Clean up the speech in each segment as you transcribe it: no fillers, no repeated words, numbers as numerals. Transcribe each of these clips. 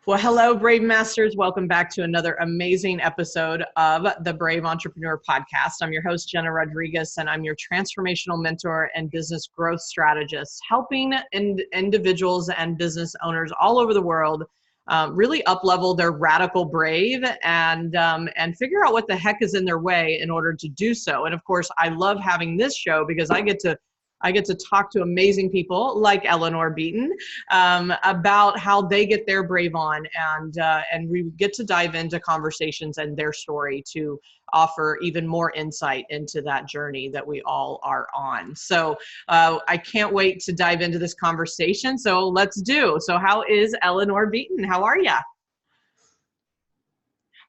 Well, hello, Brave Masters. Welcome back to another amazing episode of the Brave Entrepreneur Podcast. I'm your host, Jena Rodriguez, and I'm your transformational mentor and business growth strategist, helping individuals and business owners all over the world really up-level their radical brave and figure out what the heck is in their way in order to do so. And of course, I love having this show because I get to talk to amazing people like Eleanor Beaton about how they get their brave on, and we get to dive into conversations and their story to offer even more insight into that journey that we all are on. So I can't wait to dive into this conversation. So let's do. So how is Eleanor Beaton? How are you?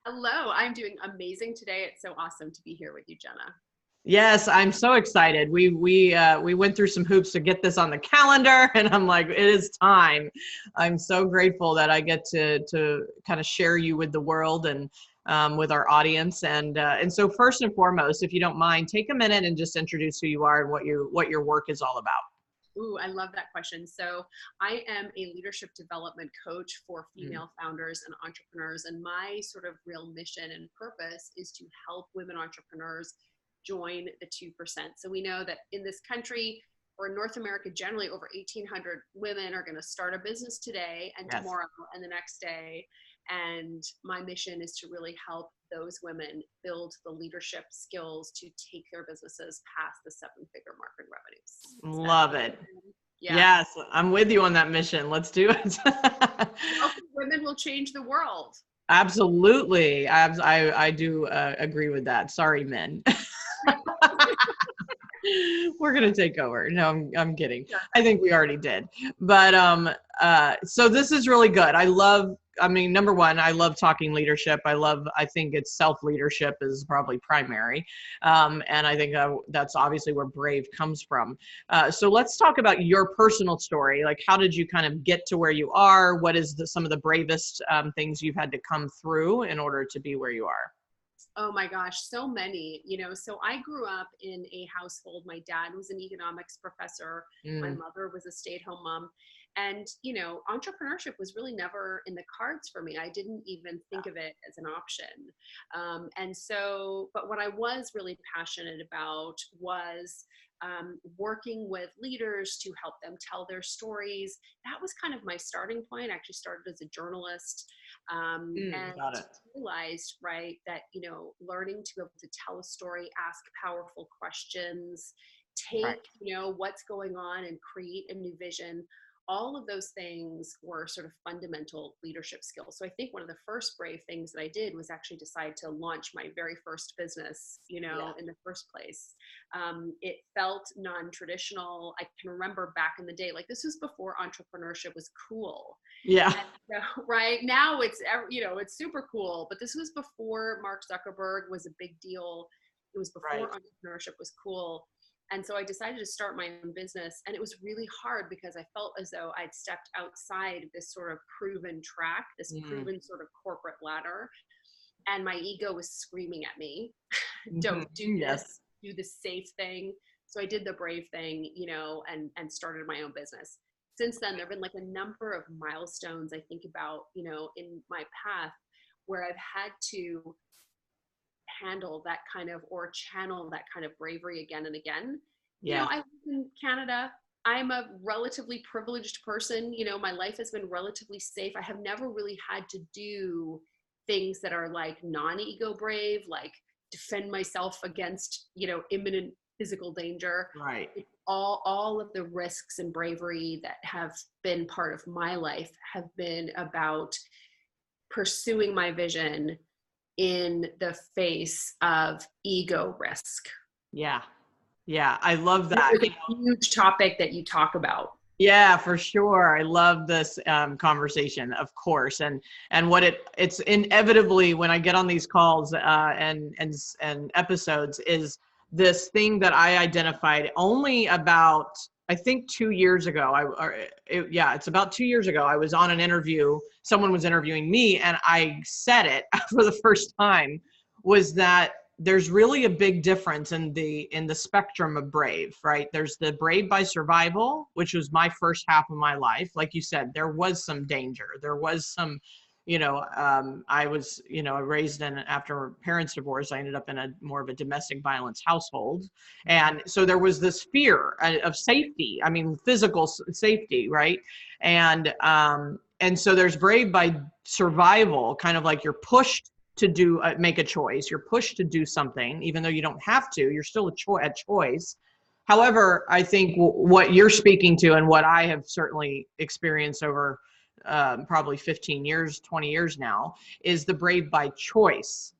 Hello, I'm doing amazing today. It's so awesome to be here with you, Jena. Yes, I'm so excited. We went through some hoops to get this on the calendar, and I'm like, it is time. I'm so grateful that I get to kind of share you with the world and with our audience. And so first and foremost, if you don't mind, take a minute and just introduce who you are and what your work is all about. Ooh, I love that question. So I am a leadership development coach for female founders and entrepreneurs. And my sort of real mission and purpose is to help women entrepreneurs join the 2%. So we know that in this country, or in North America generally, over 1,800 women are going to start a business today and tomorrow and the next day. And my mission is to really help those women build the leadership skills to take their businesses past the 7-figure mark in revenues. Love it. Yeah. Yes, I'm with you on that mission. Let's do it. Women will change the world. Absolutely. I do agree with that. Sorry, men. We're going to take over. No, I'm kidding. I think we already did. But so this is really good. Number one, I love talking leadership. I think it's self-leadership is probably primary. And I think that's obviously where brave comes from. So let's talk about your personal story. Like, how did you kind of get to where you are? What is some of the bravest things you've had to come through in order to be where you are? Oh my gosh, so many, so I grew up in a household. My dad was an economics professor. My mother was a stay-at-home mom. And, entrepreneurship was really never in the cards for me. I didn't even think of it as an option. But what I was really passionate about was working with leaders to help them tell their stories. That was kind of my starting point. I actually started as a journalist and realized, right, that, learning to be able to tell a story, ask powerful questions, take, what's going on and create a new vision. All of those things were sort of fundamental leadership skills. So I think one of the first brave things that I did was actually decide to launch my very first business, in the first place. It felt non-traditional. I can remember back in the day, like this was before entrepreneurship was cool. Yeah. And, right now it's super cool, but this was before Mark Zuckerberg was a big deal. It was before entrepreneurship was cool. And so I decided to start my own business, and it was really hard because I felt as though I'd stepped outside this sort of proven track, this proven sort of corporate ladder. And my ego was screaming at me, don't do this, do the safe thing. So I did the brave thing, and started my own business. Since then, there've been like a number of milestones I think about, in my path where I've had to handle that kind of, or channel that kind of bravery again and again. I live in Canada. I'm a relatively privileged person. My life has been relatively safe. I have never really had to do things that are like non-ego brave, like defend myself against, imminent physical danger. Right. All of the risks and bravery that have been part of my life have been about pursuing my vision in the face of ego risk. Yeah. I love that. It's a huge topic that you talk about. Yeah, for sure. I love this conversation, of course. And what it's inevitably when I get on these calls and episodes is this thing that I identified only about, I think 2 years ago. It's about 2 years ago. I was on an interview. Someone was interviewing me, and I said it for the first time, was that there's really a big difference in the spectrum of brave, right? There's the brave by survival, which was my first half of my life. Like you said, there was some danger. There was some, I was, raised in, after parents' divorce, I ended up in a more of a domestic violence household. And so there was this fear of safety. I mean, physical safety, right? And so there's brave by survival, kind of like you're pushed to do make a choice. You're pushed to do something, even though you don't have to. You're still a choice. However, I think what you're speaking to, and what I have certainly experienced over probably 15 years, 20 years now, is the brave by choice,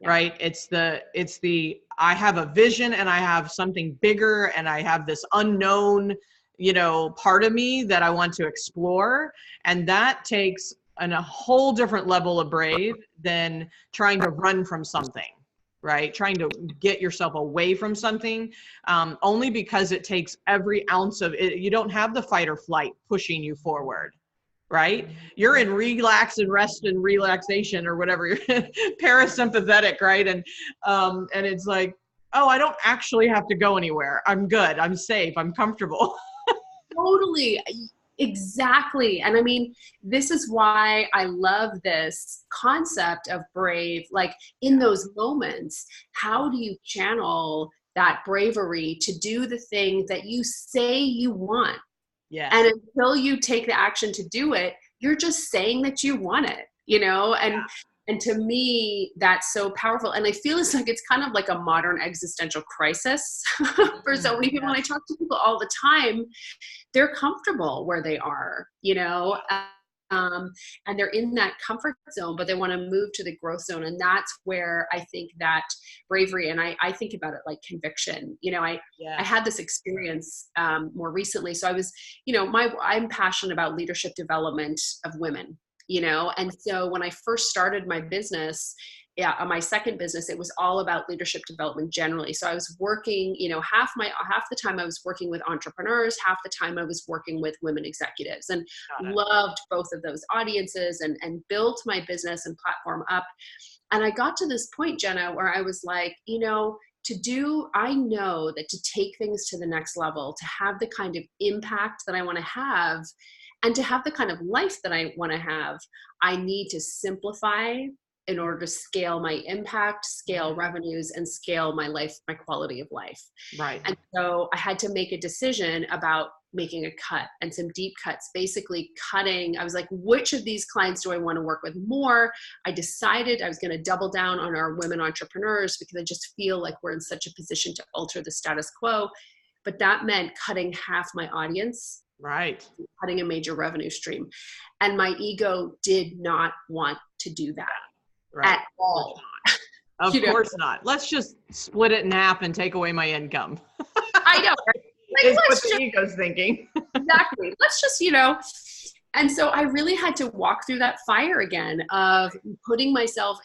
right? It's the I have a vision and I have something bigger and I have this unknown, part of me that I want to explore, and that takes a whole different level of brave than trying to run from something, right? Trying to get yourself away from something, only because it takes every ounce of it. You don't have the fight or flight pushing you forward, right? You're in relax and rest and relaxation or whatever. You're parasympathetic, right? And it's like, oh, I don't actually have to go anywhere. I'm good. I'm safe. I'm comfortable. Totally. Exactly. And I mean, this is why I love this concept of brave. Like in those moments, how do you channel that bravery to do the thing that you say you want? Yeah. And until you take the action to do it, you're just saying that you want it, and to me, that's so powerful. And I feel it's like, it's kind of like a modern existential crisis for so many people. When I talk to people all the time, they're comfortable where they are, and they're in that comfort zone, but they want to move to the growth zone. And that's where I think that bravery, and I think about it like conviction. I had this experience more recently. So I was, I'm passionate about leadership development of women, and so when I first started my business, my second business, it was all about leadership development generally. So I was working, half the time I was working with entrepreneurs, half the time I was working with women executives, and loved both of those audiences, and built my business and platform up. And I got to this point, Jena, where I was like, I know that to take things to the next level, to have the kind of impact that I want to have, and to have the kind of life that I want to have, I need to simplify in order to scale my impact, scale revenues, and scale my life, my quality of life. Right. And so I had to make a decision about making a cut, and some deep cuts, basically cutting. I was like, which of these clients do I want to work with more? I decided I was going to double down on our women entrepreneurs, because I just feel like we're in such a position to alter the status quo. But that meant cutting half my audience. Right. Cutting a major revenue stream. And my ego did not want to do that. Right. At all. Of course not. Let's just split it in half and take away my income. I know. Right? Is what the ego's thinking. Exactly. Let's just, And so I really had to walk through that fire again of putting myself,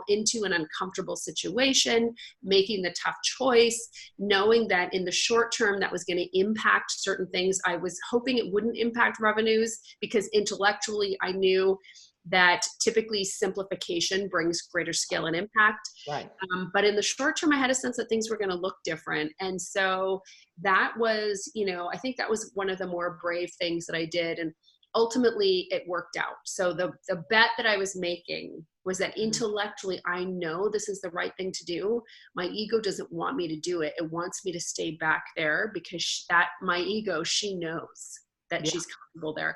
into an uncomfortable situation, making the tough choice, knowing that in the short term that was going to impact certain things. I was hoping it wouldn't impact revenues, because intellectually I knew that typically simplification brings greater scale and impact. Right. But in the short term, I had a sense that things were going to look different. And so that was, I think that was one of the more brave things that I did. And ultimately it worked out. So the bet that I was making was that intellectually, I know this is the right thing to do. My ego doesn't want me to do it. It wants me to stay back there, because my ego, she knows that she's comfortable there.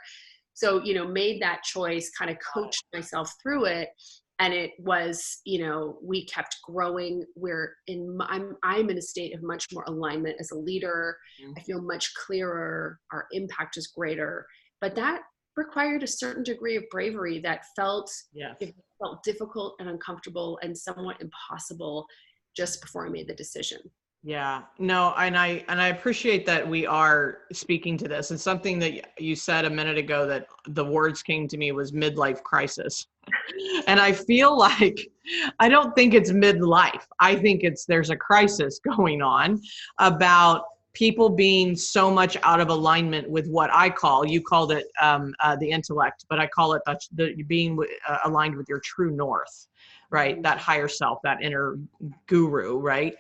So, made that choice, kind of coached myself through it. And it was, we kept growing. I'm in a state of much more alignment as a leader. I feel much clearer. Our impact is greater. But that required a certain degree of bravery that felt difficult and uncomfortable and somewhat impossible just before I made the decision. Yeah, no, and I appreciate that we are speaking to this. It's something that you said a minute ago, that the words came to me was midlife crisis. And I feel like, I don't think it's midlife. I think there's a crisis going on about people being so much out of alignment with what I call, you called it the intellect, but I call it the being aligned with your true north, right? That higher self, that inner guru, right?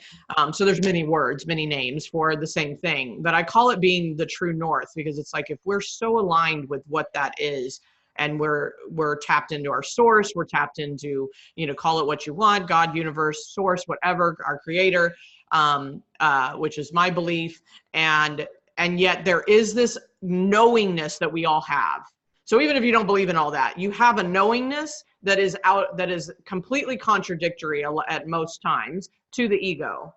So there's many words, many names for the same thing, but I call it being the true north, because it's like, if we're so aligned with what that is, and we're tapped into our source, we're tapped into, call it what you want, God, universe, source, whatever, our creator, which is my belief. And yet there is this knowingness that we all have. So even if you don't believe in all that, you have a knowingness that is completely contradictory at most times to the ego,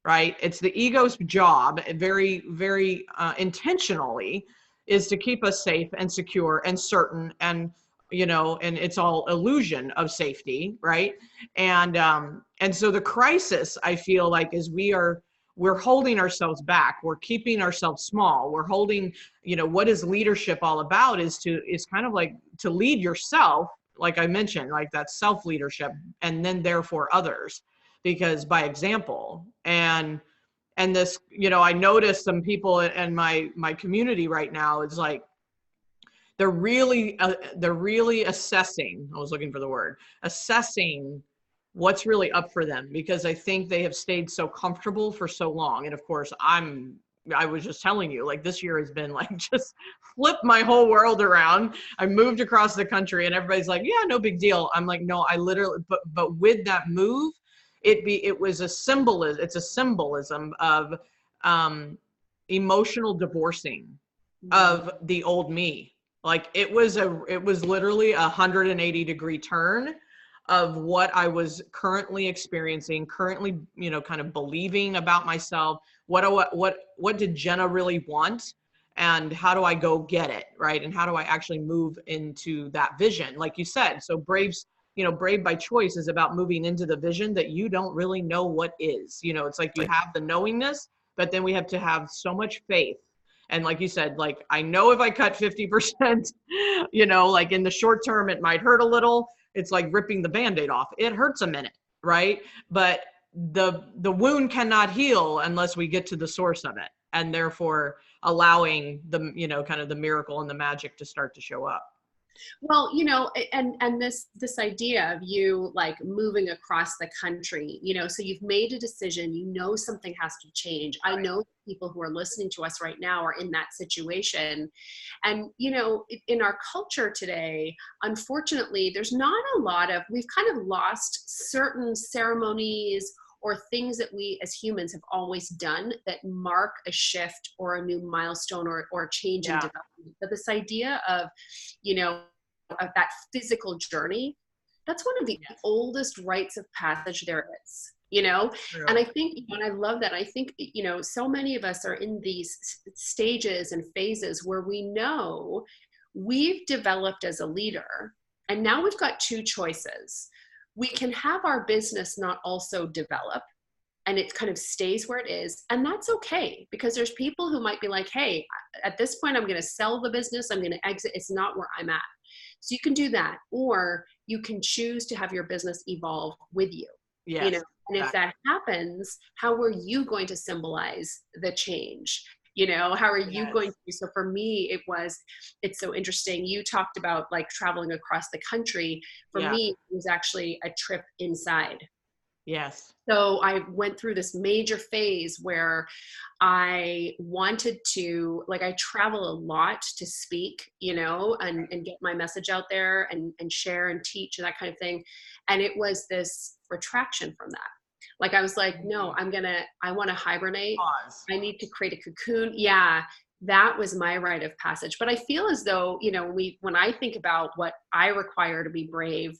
right? It's the ego's job, very, very intentionally, is to keep us safe and secure and certain, and and it's all illusion of safety, right? And so the crisis, I feel like, is we're holding ourselves back, we're keeping ourselves small, we're holding, what is leadership all about is kind of like to lead yourself, like I mentioned, like that self leadership, and then therefore others, because by example. And this, I notice some people in my community right now, it's like they're really assessing, I was looking for the word, assessing what's really up for them, because I think they have stayed so comfortable for so long. And of course, I was just telling you, like, this year has been like, just flipped my whole world around. I moved across the country and everybody's like, yeah, no big deal. I'm like, no, I literally, but with that move, it's a symbolism of emotional divorcing of the old me. Like, it was literally a 180-degree turn of what I was currently experiencing, currently, kind of believing about myself. What did Jena really want? And how do I go get it, right? And how do I actually move into that vision? Like you said, so brave by choice is about moving into the vision that you don't really know what is. It's like you have the knowingness, but then we have to have so much faith. And like you said, like, I know if I cut 50%, like in the short term, it might hurt a little. It's like ripping the Band-Aid off. It hurts a minute, right? But the wound cannot heal unless we get to the source of it. And therefore allowing the, kind of the miracle and the magic to start to show up. Well, and this idea of you like moving across the country, so you've made a decision, something has to change. Right. I know people who are listening to us right now are in that situation. And, in our culture today, unfortunately, there's not a lot of, we've kind of lost certain ceremonies or things that we as humans have always done that mark a shift or a new milestone or a change in development. But this idea of, of that physical journey, that's one of the oldest rites of passage there is, True. And I think, and I love that. I think, so many of us are in these stages and phases where we know we've developed as a leader, and now we've got two choices. We can have our business not also develop and it kind of stays where it is. And that's okay, because there's people who might be like, hey, at this point, I'm going to sell the business. I'm going to exit. It's not where I'm at. So you can do that, or you can choose to have your business evolve with you. Yes, and if that happens, how are you going to symbolize the change? How are you going to? So for me, it's so interesting. You talked about like traveling across the country. For me, it was actually a trip inside. Yes. So I went through this major phase where I wanted to, like, I travel a lot to speak, and get my message out there and share and teach and that kind of thing. And it was this retraction from that. Like, I was like, no, I want to hibernate. Pause. I need to create a cocoon. Yeah, that was my rite of passage. But I feel as though, when I think about what I require to be brave,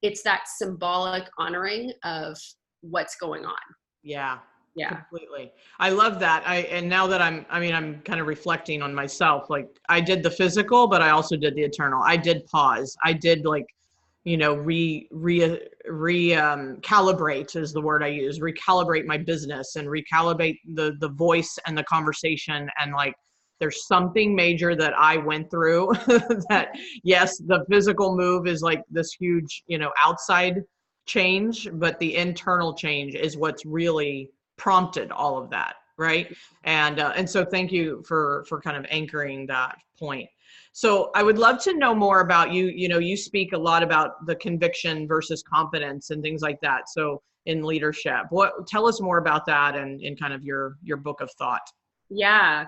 it's that symbolic honoring of what's going on. Yeah. Completely. I love that. And now that I'm kind of reflecting on myself, like, I did the physical, but I also did the eternal. I did pause. I did, like, calibrate is the word I use, recalibrate my business and recalibrate the voice and the conversation. And like, there's something major that I went through that, yes, the physical move is like this huge, outside change, but the internal change is what's really prompted all of that, right? And so thank you for kind of anchoring that point. So I would love to know more about you. You know, you speak a lot about the conviction versus confidence and things like that. So in leadership, tell us more about that and in kind of your book of thought. Yeah.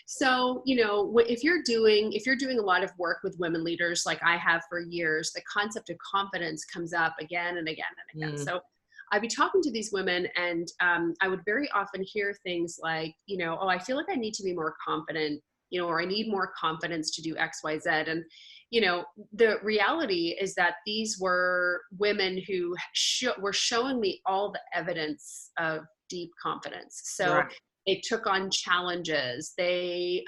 So, if you're doing a lot of work with women leaders, like I have for years, the concept of confidence comes up again and again and again. So I'd be talking to these women and I would very often hear things like, oh, I feel like I need to be more confident, or I need more confidence to do X, Y, Z. And, the reality is that these were women who were showing me all the evidence of deep confidence. So Right. they took on challenges. They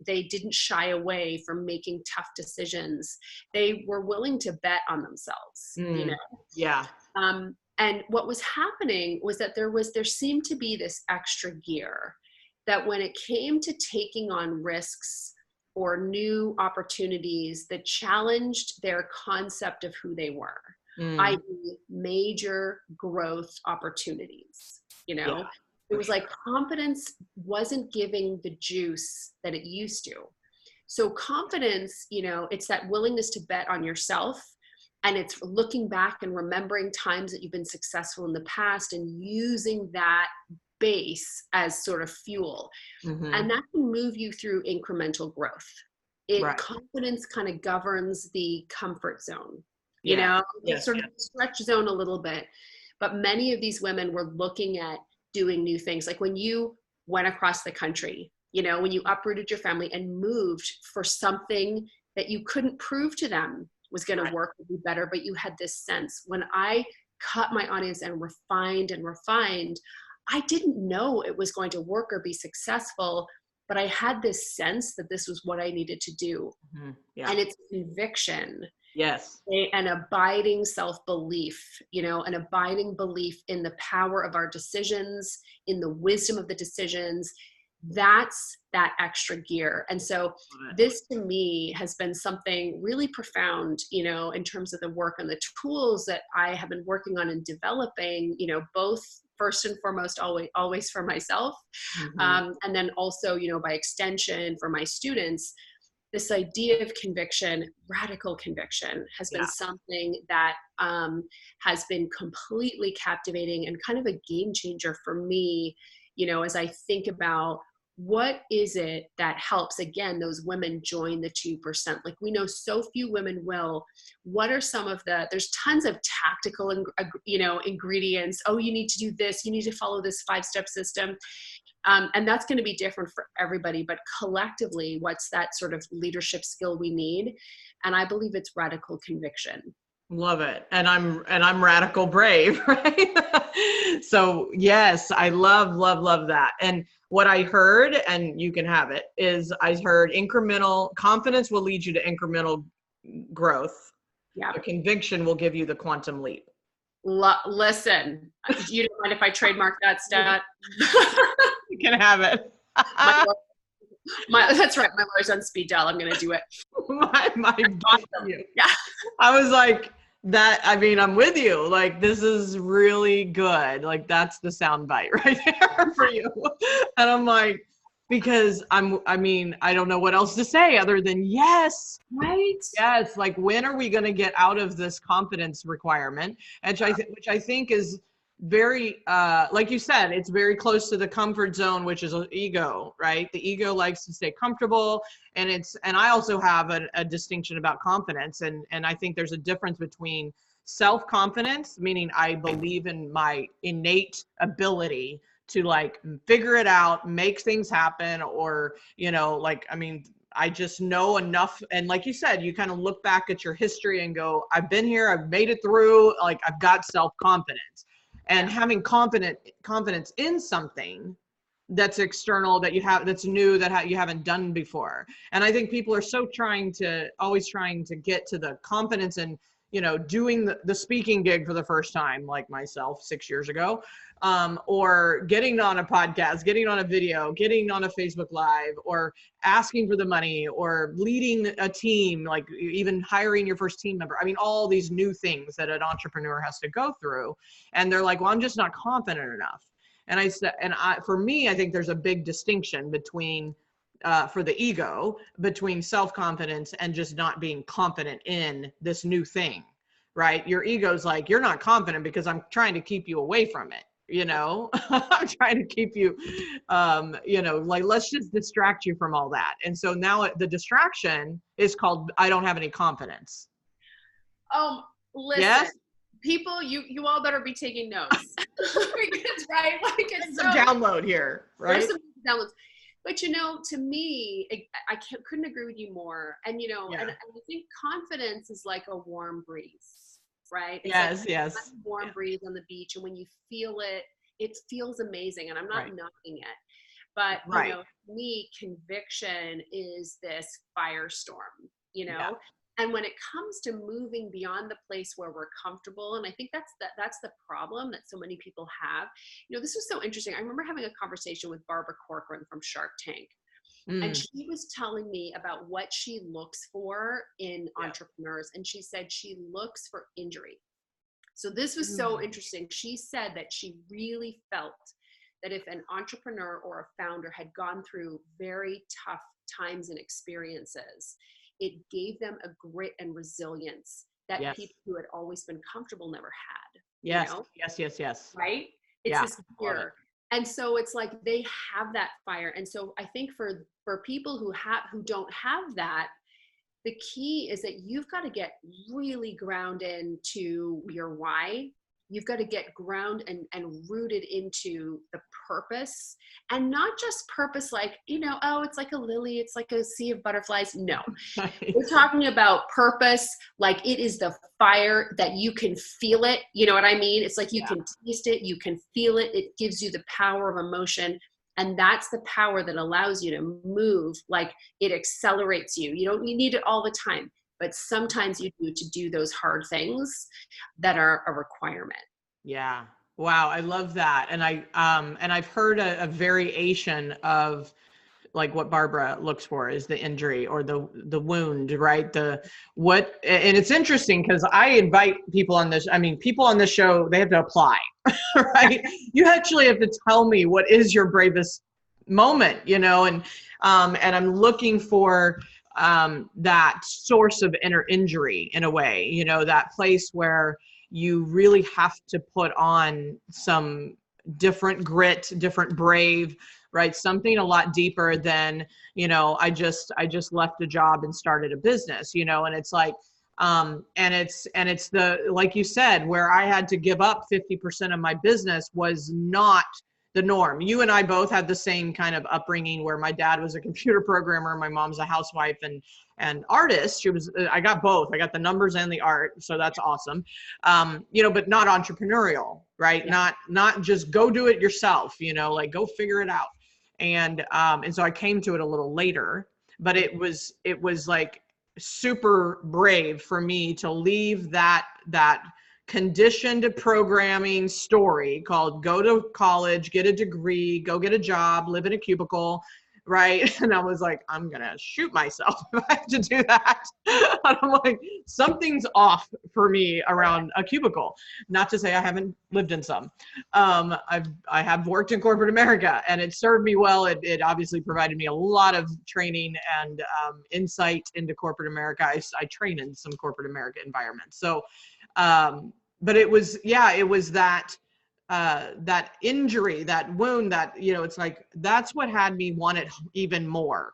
didn't shy away from making tough decisions. They were willing to bet on themselves, Yeah. And what was happening was that there seemed to be this extra gear that when it came to taking on risks or new opportunities that challenged their concept of who they were, i.e. major growth opportunities, Yeah. It was like confidence wasn't giving the juice that it used to. So confidence, it's that willingness to bet on yourself, and it's looking back and remembering times that you've been successful in the past and using that base as sort of fuel. And that can move you through incremental growth. Right. Confidence kind of governs the comfort zone, Yes. sort of stretch zone a little bit. But many of these women were looking at doing new things. Like when you went across the country, when you uprooted your family and moved for something that you couldn't prove to them was going to work or be better, but you had this sense. When I cut my audience and refined, I didn't know it was going to work or be successful, but I had this sense that this was what I needed to do. And it's conviction. Yes. An abiding self-belief, an abiding belief in the power of our decisions, in the wisdom of the decisions. That's that extra gear. And so this to me has been something really profound, in terms of the work and the tools that I have been working on and developing, both first and foremost, always for myself. And then also, by extension for my students. This idea of conviction, radical conviction, has been something that has been completely captivating and kind of a game changer for me, as I think about what is it that helps, again, those women join the 2%. Like we know so few women will. What are some of there's tons of tactical, ingredients. Oh, you need to do this. You need to follow this 5-step system. And that's going to be different for everybody, but collectively, what's that sort of leadership skill we need? And I believe it's radical conviction. Love it. And I'm radical brave, right? So yes, I love that. And what I heard, and you can have it, is I heard incremental confidence will lead you to incremental growth. Yeah. The conviction will give you the quantum leap. Listen, you don't mind if I trademark that stat? You can have it. That's right. My lawyer's on speed dial. I'm going to do it. Awesome. Yeah. I was like that. I mean, I'm with you. Like, this is really good. Like, that's the sound bite right there for you. And I'm like, because I don't know what else to say other than yes. Right. Yes. Like, when are we going to get out of this confidence requirement? And which I think is very, like you said, it's very close to the comfort zone, which is ego, right? The ego likes to stay comfortable. And I also have a distinction about confidence. And I think there's a difference between self-confidence, meaning I believe in my innate ability to like figure it out, make things happen, or, I just know enough. And like you said, you kind of look back at your history and go, I've been here, I've made it through, like I've got self-confidence. And having confidence in something that's external, that you have, that's new, that you haven't done before. And I think people are always trying to get to the confidence and, doing the speaking gig for the first time, like myself 6 years ago, or getting on a podcast, getting on a video, getting on a Facebook Live, or asking for the money, or leading a team, like even hiring your first team member. I mean, all these new things that an entrepreneur has to go through. And they're like, well, I'm just not confident enough. And I said, for me, I think there's a big distinction between, for the ego, between self-confidence and just not being confident in this new thing, right? Your ego's like, you're not confident because I'm trying to keep you away from it. I'm trying to keep you, like, let's just distract you from all that. And so now the distraction is called, I don't have any confidence. Listen, yes? People, you all better be taking notes because, right? Like, it's a download here, right? There's some downloads. But, to me, couldn't agree with you more. And, and I think confidence is like a warm breeze, right? It's yes. Warm breeze on the beach. And when you feel it, it feels amazing. And I'm not knocking it. But, to me, conviction is this firestorm, And when it comes to moving beyond the place where we're comfortable, and I think that's the problem that so many people have. This was so interesting. I remember having a conversation with Barbara Corcoran from Shark Tank. And she was telling me about what she looks for in entrepreneurs. And she said she looks for injury. So this was so interesting. She said that she really felt that if an entrepreneur or a founder had gone through very tough times and experiences, it gave them a grit and resilience that people who had always been comfortable never had. Yes. Right? It's this fear. And so it's like they have that fire. And so I think for people who don't have that, the key is that you've got to get really grounded into your why. You've got to get grounded and rooted into the purpose, and not just purpose like, it's like a lily, it's like a sea of butterflies. No, we're talking about purpose. Like it is the fire that you can feel it. You know what I mean? It's like you can taste it, you can feel it. It gives you the power of emotion. And that's the power that allows you to move. Like it accelerates you. You need it all the time. But sometimes you do to do those hard things that are a requirement. Yeah. Wow. I love that. And I've heard a variation of like what Barbara looks for is the injury or the wound, right? And it's interesting because I invite people on this. I mean, people on this show, they have to apply, right? You actually have to tell me what is your bravest moment, and I'm looking for that source of inner injury in a way, that place where you really have to put on some different grit, different brave, right? Something a lot deeper than, I just left a job and started a business, and it's like, and it's the, like you said, where I had to give up 50% of my business was not the norm. You and I both had the same kind of upbringing where my dad was a computer programmer, my mom's a housewife and artist. I got both. I got the numbers and the art. So that's awesome. But not entrepreneurial, right? Yeah. Not just go do it yourself, like go figure it out. And so I came to it a little later, but it was like super brave for me to leave that conditioned programming story called go to college, get a degree, go get a job, live in a cubicle, right? And I was like, I'm gonna shoot myself if I have to do that. And I'm like, something's off for me around a cubicle. Not to say I haven't lived in some. I have worked in corporate America, and it served me well. It obviously provided me a lot of training and insight into corporate America. I train in some corporate America environments. So, but it was that injury, that wound, that, it's like, that's what had me want it even more,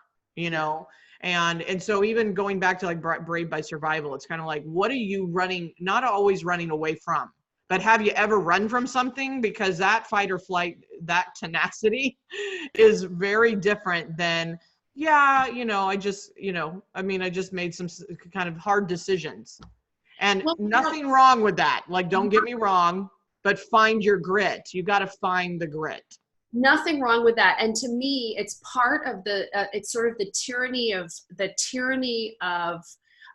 and so even going back to like Brave by Survival, it's kind of like, what are you not always running away from, but have you ever run from something? Because that fight or flight, that tenacity is very different than, I just made some kind of hard decisions. And nothing wrong with that. Like, don't get me wrong, but find your grit. You got to find the grit. Nothing wrong with that. And to me, it's part of it's sort of the tyranny of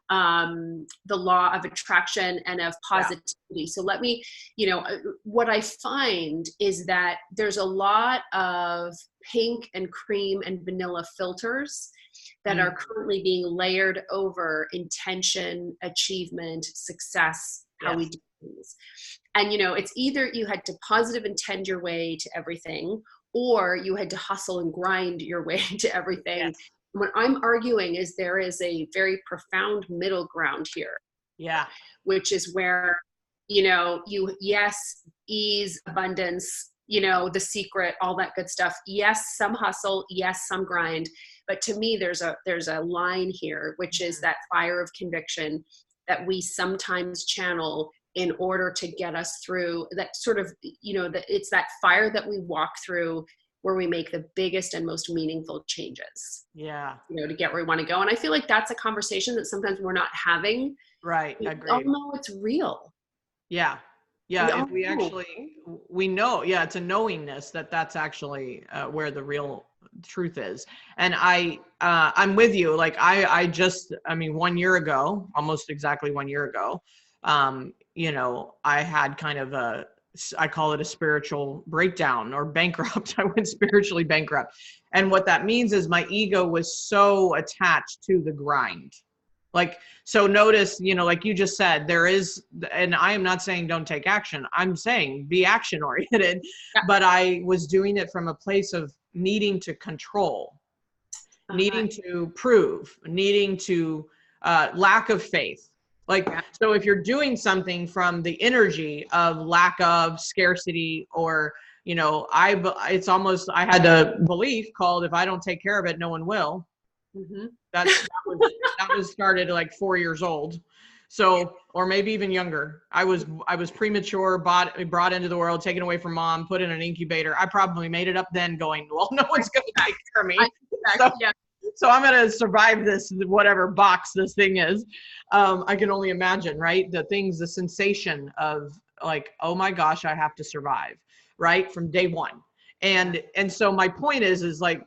the law of attraction and of positivity. Yeah. So let me, what I find is that there's a lot of pink and cream and vanilla filters that are currently being layered over intention, achievement, success, how we Yes. do things. And, you know, it's either you had to positive intend your way to everything, or you had to hustle and grind your way to everything. Yes. What I'm arguing is there is a very profound middle ground here, Yeah. which is where, you know, yes, ease, abundance, you know, the secret, all that good stuff. Yes, some hustle, yes, some grind. But to me, there's a line here, which is that fire of conviction that we sometimes channel in order to get us through that sort of, you know, it's that fire that we walk through where we make the biggest and most meaningful changes. Yeah. You know, to get where we want to go. And I feel like that's a conversation that sometimes we're not having. Right. We all Agreed. know it's real. Yeah. Yeah. We all If we know. actually, we know, yeah, it's a knowingness that that's actually where the real truth is. And I'm with you. Like I mean, 1 year ago, almost exactly 1 year ago, you know, I had kind of I call it a spiritual breakdown or bankrupt. I went spiritually bankrupt. And what that means is my ego was so attached to the grind. Like, so notice, you know, like you just said, there is, and I am not saying don't take action. I'm saying be action oriented, Yeah. but I was doing it from a place of needing to control, needing to prove, needing to, lack of faith. Like, Yeah. so if you're doing something from the energy of lack of scarcity, or, you know, it's almost, I had a belief called, if I don't take care of it, no one will. Mm-hmm. That was started like 4 years old. So, or maybe even younger. I was premature, brought into the world, taken away from mom, put in an incubator. I probably made it up then going, well, no one's going to take care of me. So I'm going to survive this, whatever box this thing is. I can only imagine, right? The sensation of like, oh my gosh, I have to survive, right? From day one. And so my point is like,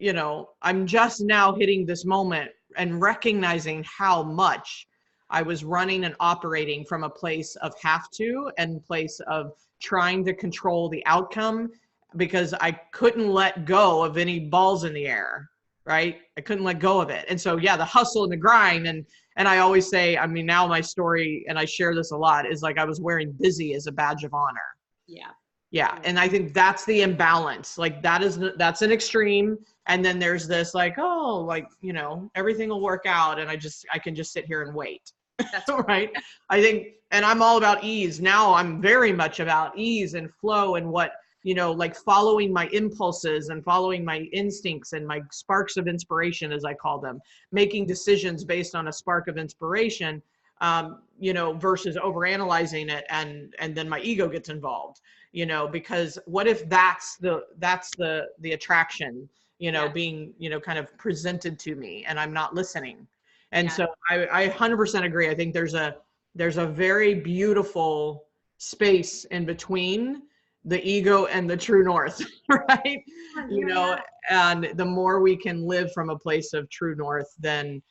you know, I'm just now hitting this moment and recognizing how much I was running and operating from a place of have to and place of trying to control the outcome, because I couldn't let go of any balls in the air, right? I couldn't let go of it. And so, yeah, the hustle and the grind. And I always say, I mean, now my story, and I share this a lot, is like I was wearing busy as a badge of honor. Yeah. Yeah. And I think that's the imbalance. Like that's an extreme. And then there's this like, oh, like, you know, everything will work out. And I can just sit here and wait. That's right. I think, and I'm all about ease. Now I'm very much about ease and flow and what, you know, like following my impulses and following my instincts and my sparks of inspiration, as I call them, making decisions based on a spark of inspiration, you know, versus overanalyzing it. And then my ego gets involved, you know, because what if that's the attraction, you know, being, you know, kind of presented to me and I'm not listening. And so I 100% agree. I think there's a very beautiful space in between the ego and the true north, right? You know, and the more we can live from a place of true north and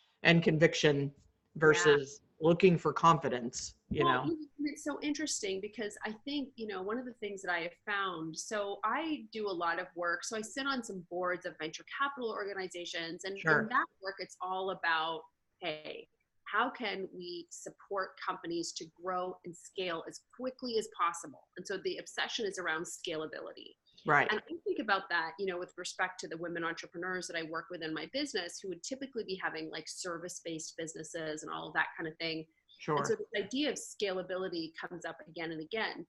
conviction versus looking for confidence, you know. It's so interesting because I think, you know, one of the things that I have found, so I do a lot of work. So I sit on some boards of venture capital organizations, and in that work, it's all about, hey, how can we support companies to grow and scale as quickly as possible? And so the obsession is around scalability. Right. And I think about that, you know, with respect to the women entrepreneurs that I work with in my business, who would typically be having like service-based businesses and all of that kind of thing. Sure. And so this idea of scalability comes up again and again.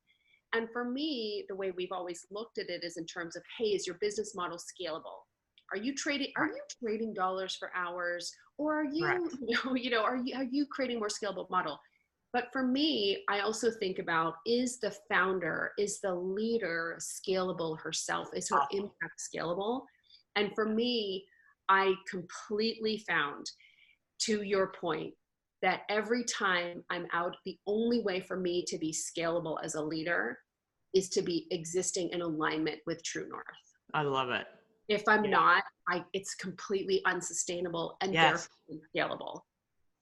And for me, the way we've always looked at it is in terms of, hey, is your business model scalable? Are you trading dollars for hours, or are you, are you creating more scalable model? But for me, I also think about, is the founder, is the leader scalable herself? Is her impact scalable? And for me, I completely found, to your point, that every time I'm out, the only way for me to be scalable as a leader is to be existing in alignment with true north. I love it. If I'm not, it's completely unsustainable and therefore scalable.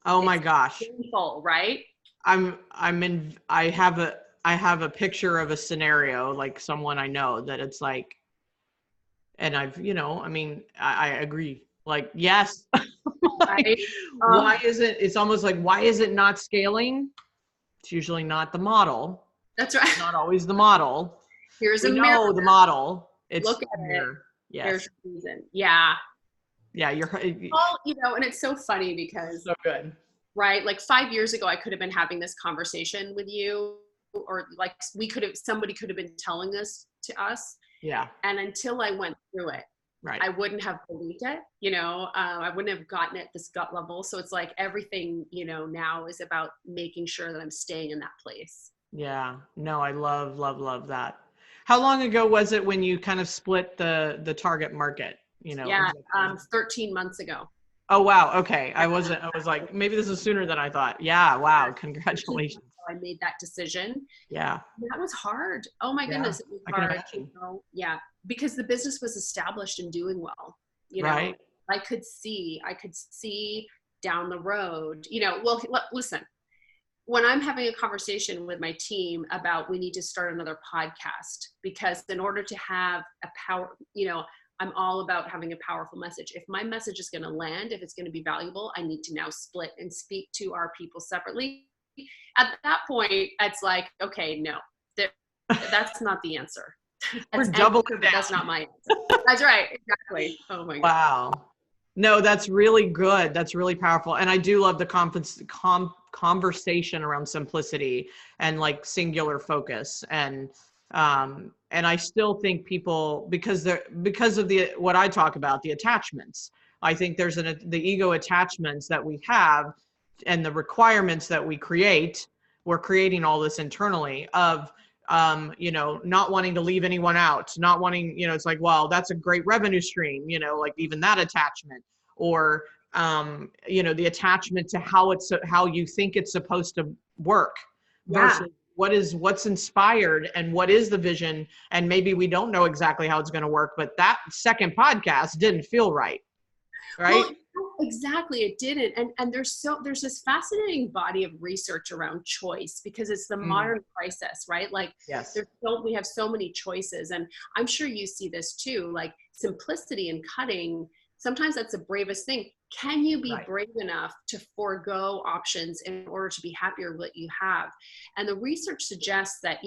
Oh my gosh. Painful, right? I have a picture of a scenario, like someone I know that it's like, and I've, you know, I mean, I agree. Like, yes. Like, why is it, it's almost like, why is it not scaling? It's usually not the model. That's right. It's not always the model. Here's we a know mirror. the model. It's Look at mirror. it. Yes. There's a reason. Yeah. Yeah, you're Well, and it's so funny because so good. Right? Like 5 years ago, I could have been having this conversation with you, or like somebody could have been telling this to us. Yeah. And until I went through it, right. I wouldn't have believed it. I wouldn't have gotten it this gut level. So it's like everything, now is about making sure that I'm staying in that place. Yeah. No, I love that. How long ago was it when you kind of split the target market? Yeah. 13 months ago. Oh, wow. Okay. I was like, maybe this is sooner than I thought. Yeah. Wow. Congratulations. I made that decision. Yeah. That was hard. Oh my goodness. It was hard. Yeah. Because the business was established and doing well, right. I could see down the road, listen, when I'm having a conversation with my team about, we need to start another podcast, because in order to have a power, I'm all about having a powerful message. If my message is going to land, if it's going to be valuable, I need to now split and speak to our people separately. At that point, it's like, okay, no, that's not the answer. We're doubling down. That's not my answer. That's right. Exactly. Oh my God. Wow. No, that's really good. That's really powerful. And I do love the conversation around simplicity and like singular focus. And I still think people, because of what I talk about, the attachments, I think there's the ego attachments that we have and the requirements that we create. We're creating all this internally of, not wanting to leave anyone out, not wanting, it's like, well, that's a great revenue stream, like even that attachment, or, the attachment to how you think it's supposed to work versus what's inspired and what is the vision. And maybe we don't know exactly how it's going to work, but that second podcast didn't feel right. Right. Well, exactly. It didn't. And there's this fascinating body of research around choice, because it's the modern crisis, right? Like, yes, we have so many choices, and I'm sure you see this too, like simplicity and cutting. Sometimes that's the bravest thing. Can you be brave enough to forego options in order to be happier with what you have? And the research suggests that,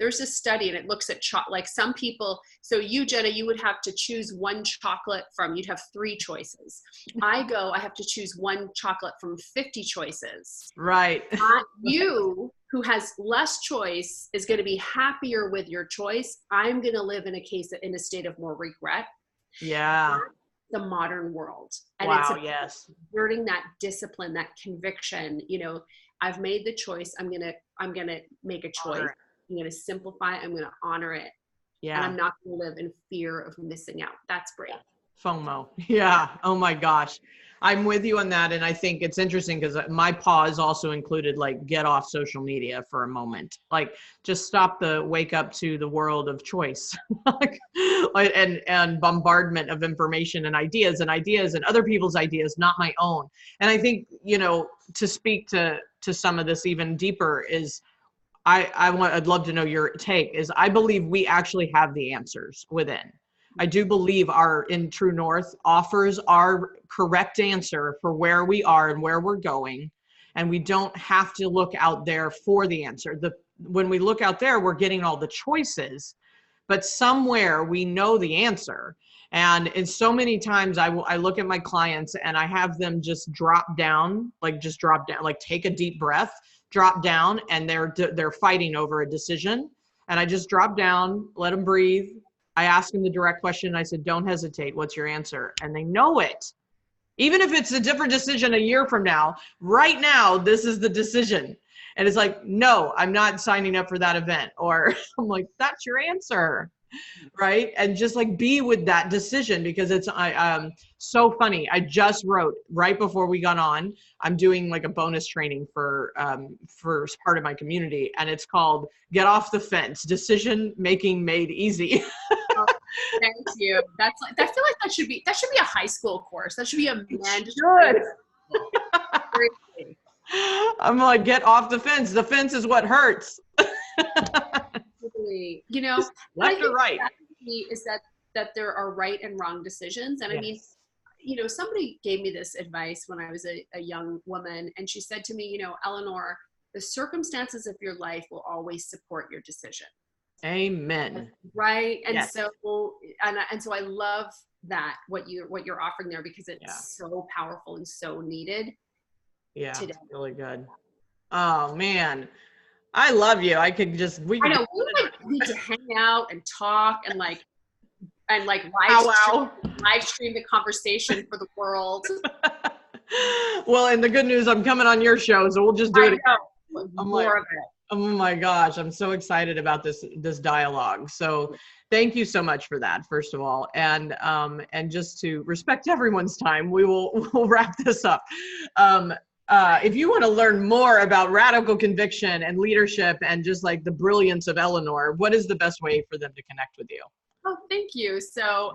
there's a study, and it looks at like some people. So you, Jena, you would have to choose one chocolate you'd have 3 choices. I have to choose one chocolate from 50 choices. Right. You, who has less choice, is going to be happier with your choice. I'm going to live in a state of more regret. Yeah. The modern world. And yes. Exerting that discipline, that conviction, I've made the choice. I'm going to make a choice. I'm going to simplify. I'm going to honor it. Yeah. And I'm not going to live in fear of missing out. That's brave. FOMO. Yeah. Oh my gosh. I'm with you on that. And I think it's interesting because my pause also included like get off social media for a moment, like just stop wake up to the world of choice and bombardment of information and ideas and other people's ideas, not my own. And I think, to speak to some of this even deeper is I'd love to know your take is I believe we actually have the answers within. I do believe our In True North offers our correct answer for where we are and where we're going. And we don't have to look out there for the answer. When we look out there, we're getting all the choices, but somewhere we know the answer. And so many times I look at my clients and I have them just drop down, like take a deep breath, drop down, and they're fighting over a decision. And I just drop down, let them breathe. I ask them the direct question. I said, don't hesitate. What's your answer? And they know it. Even if it's a different decision a year from now, right now, this is the decision. And it's like, no, I'm not signing up for that event. Or I'm like, that's your answer. Right. And just like be with that decision, because it's so funny. I just wrote right before we got on, I'm doing like a bonus training for part of my community. And it's called Get Off the Fence, Decision Making Made Easy. Oh, thank you. I feel like that should be a high school course. That should be a mandatory. I'm like, get off the fence. The fence is what hurts. Left or right is that there are right and wrong decisions. And yes. I mean, somebody gave me this advice when I was a young woman, and she said to me, Eleanor, the circumstances of your life will always support your decision. Amen. Right. And Yes. so I love that what you're offering there, because it's so powerful and so needed today. Really good. Oh man, I love you. I could just, I know we need to hang out and talk and live stream the conversation for the world. Well, and the good news, I'm coming on your show, so we'll just do it again. More of it. Oh my gosh, I'm so excited about this dialogue. So thank you so much for that, first of all. And just to respect everyone's time, we'll wrap this up. If you want to learn more about radical conviction and leadership and just like the brilliance of Eleanor, what is the best way for them to connect with you? Oh, thank you. So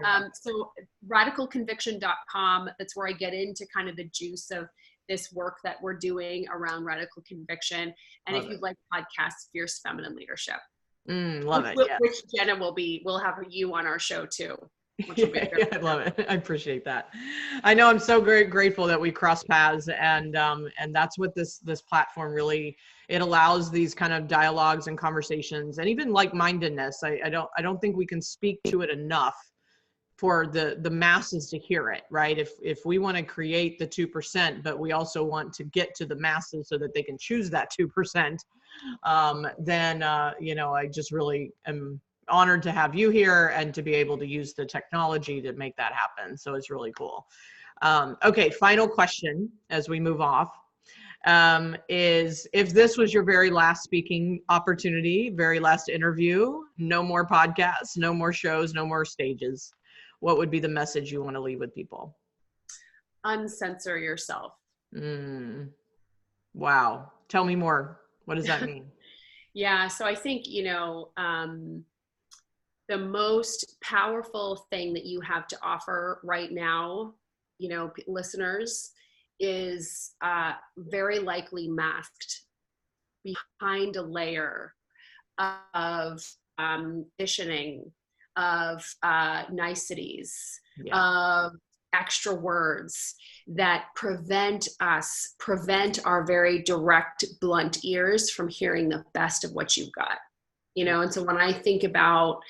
radicalconviction.com, that's where I get into kind of the juice of this work that we're doing around radical conviction. And if you'd like podcasts, Fierce Feminine Leadership. Love it. Which Jena we'll have you on our show too. I love it. I appreciate that. I know, I'm so grateful that we cross paths, and that's what this platform really, it allows these kind of dialogues and conversations, and even like-mindedness. I don't think we can speak to it enough for the masses to hear it, right? If we want to create the 2%, but we also want to get to the masses so that they can choose that 2%, then I just really am honored to have you here and to be able to use the technology to make that happen. So it's really cool. Okay, final question as we move off is, if this was your very last speaking opportunity, very last interview, no more podcasts, no more shows, no more stages, what would be the message you want to leave with people? Uncensor yourself. Wow. Tell me more. What does that mean? Yeah. So I think, the most powerful thing that you have to offer right now, listeners, is very likely masked behind a layer of conditioning, of niceties, of extra words that prevent our very direct, blunt ears from hearing the best of what you've got. And so when I think about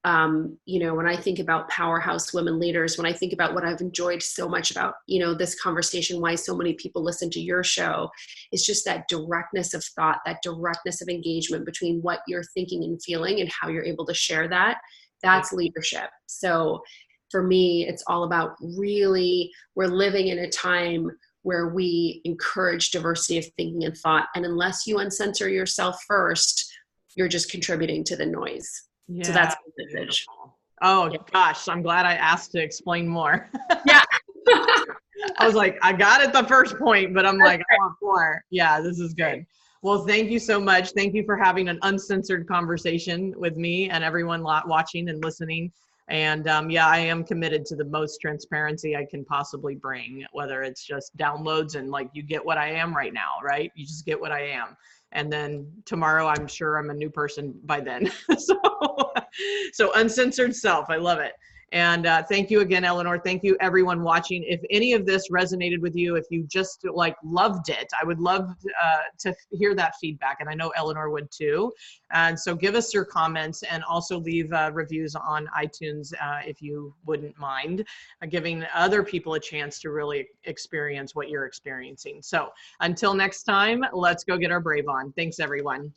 when I think about powerhouse women leaders, when I think about what I've enjoyed so much about, this conversation, why so many people listen to your show, it's just that directness of thought, that directness of engagement between what you're thinking and feeling and how you're able to share that. That's leadership. So for me, it's all about we're living in a time where we encourage diversity of thinking and thought. And unless you uncensor yourself first, you're just contributing to the noise. Yeah, so that's the message. Gosh, I'm glad I asked to explain more. Yeah. I was like, I got it the first point, but I'm like, I want more. Yeah, this is good. Well, thank you so much. Thank you for having an uncensored conversation with me and everyone watching and listening. And I am committed to the most transparency I can possibly bring, whether it's just downloads and like, you get what I am right now, right? You just get what I am. And then tomorrow, I'm sure I'm a new person by then. So uncensored self, I love it. And thank you again, Eleanor. Thank you, everyone watching. If any of this resonated with you, if you just loved it, I would love to hear that feedback. And I know Eleanor would too. And so give us your comments, and also leave reviews on iTunes if you wouldn't mind, giving other people a chance to really experience what you're experiencing. So until next time, let's go get our brave on. Thanks, everyone.